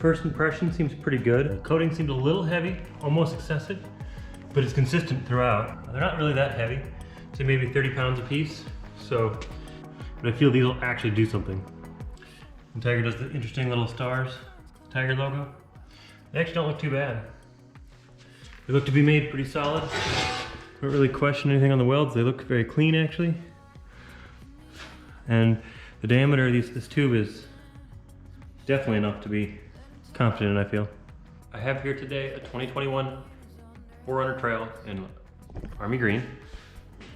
First impression seems pretty good. The coating seemed a little heavy, almost excessive, but it's consistent throughout. They're not really that heavy, say maybe 30 pounds a piece. So, but I feel these will actually do something. And Tiger does the interesting little stars, Tiger logo. They actually don't look too bad. They look to be made pretty solid. Don't really question anything on the welds. They look very clean actually. And the diameter of this tube is definitely enough to be confident in, I feel. I have here today a 2021 4Runner Trail in Army Green.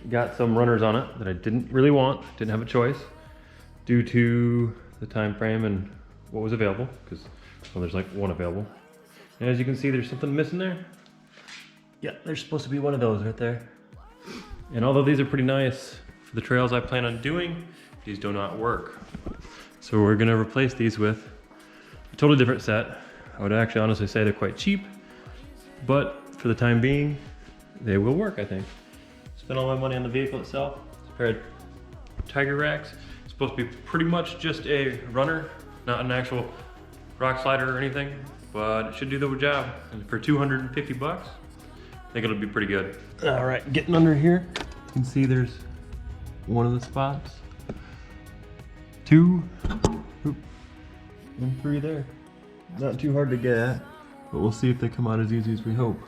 Got some runners on it that I didn't really want, didn't have a choice due to the time frame and what was available, because well, there's like one available. And as you can see, there's something missing there. Yeah, there's supposed to be one of those right there. And although these are pretty nice for the trails I plan on doing, these do not work. So we're gonna replace these with a totally different set. I would actually honestly say they're quite cheap, but for the time being, they will work, I think. Spent all my money on the vehicle itself. It's a pair of Tiger racks. It's supposed to be pretty much just a runner, not an actual rock slider or anything, but it should do the job. And for 250 bucks, I think it'll be pretty good. All right, getting under here, you can see there's one of the spots. 2, and 3 there. Not too hard to get at, but we'll see if they come out as easy as we hope.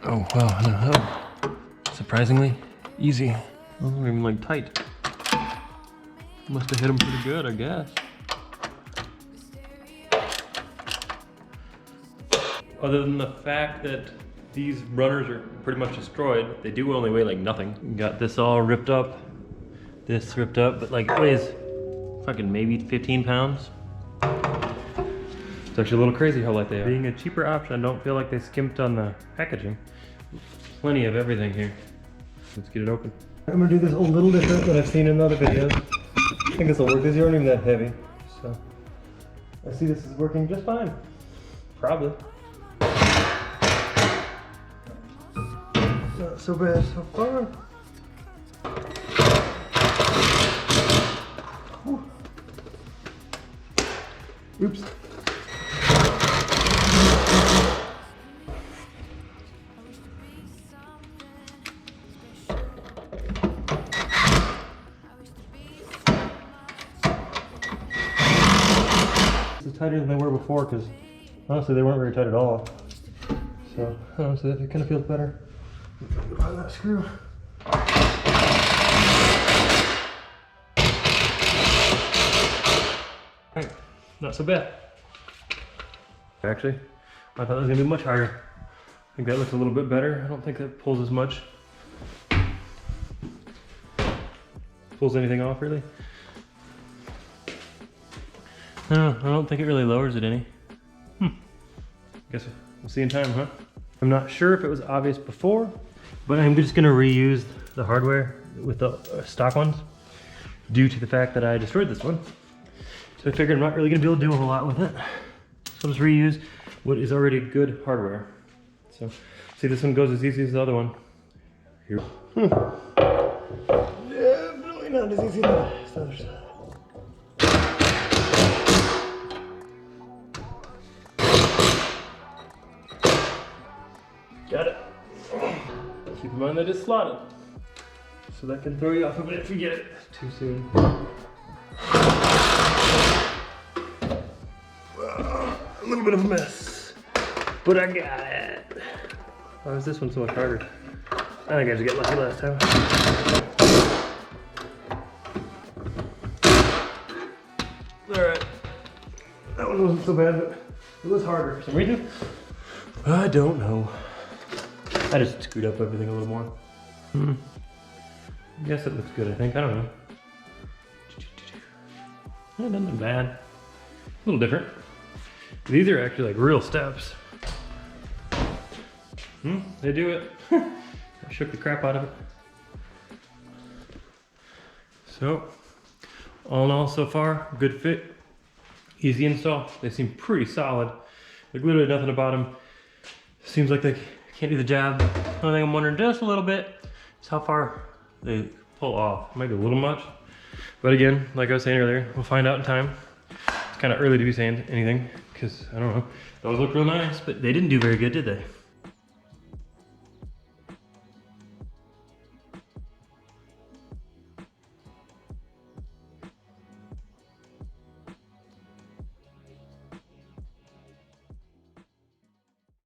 Oh, wow, no. Surprisingly easy. Oh, not even like tight. Must have hit them pretty good, I guess. Other than the fact that these runners are pretty much destroyed, they do only weigh like nothing. Got this all ripped up, this ripped up, but like it weighs fucking maybe 15 pounds. It's actually a little crazy how light they are. Being a cheaper option, I don't feel like they skimped on the packaging. Plenty of everything here. Let's get it open. I'm gonna do this a little different than I've seen in other videos. I think this will work. These aren't even that heavy, so I see this is working just fine. Probably. Not so bad so far. Whew. Oops. Tighter than they were before, because honestly they weren't very tight at all. So honestly it kind of feels better. On that screw. Right, not so bad. Actually, I thought it was gonna be much harder. I think that looks a little bit better. I don't think that pulls as much. Pulls anything off really. No, I don't think it really lowers it any. Guess we'll see in time, huh? I'm not sure if it was obvious before, but I'm just gonna reuse the hardware with the stock ones due to the fact that I destroyed this one. So I figured I'm not really gonna be able to do a whole lot with it. So I'll just reuse what is already good hardware. So see, this one goes as easy as the other one. Here. Definitely not as easy as the other side. Got it. Keep in mind that it's slotted, so that can throw you off a bit if you get it too soon. A little bit of a mess, but I got it. Why was this one so much harder? I think I just got lucky last time. Alright. That one wasn't so bad, but it was harder for some reason. I don't know. I just screwed up everything a little more. I guess it looks good, I think. I don't know. Nothing bad. A little different. These are actually like real steps. They do it. I shook the crap out of it. So, all in all so far, good fit. Easy install. They seem pretty solid. Like literally nothing about them seems like they can't do the job. The only thing I'm wondering just a little bit is how far they pull off. Maybe a little much. But again, like I was saying earlier, we'll find out in time. It's kind of early to be saying anything because I don't know, those look real nice, but they didn't do very good, did they?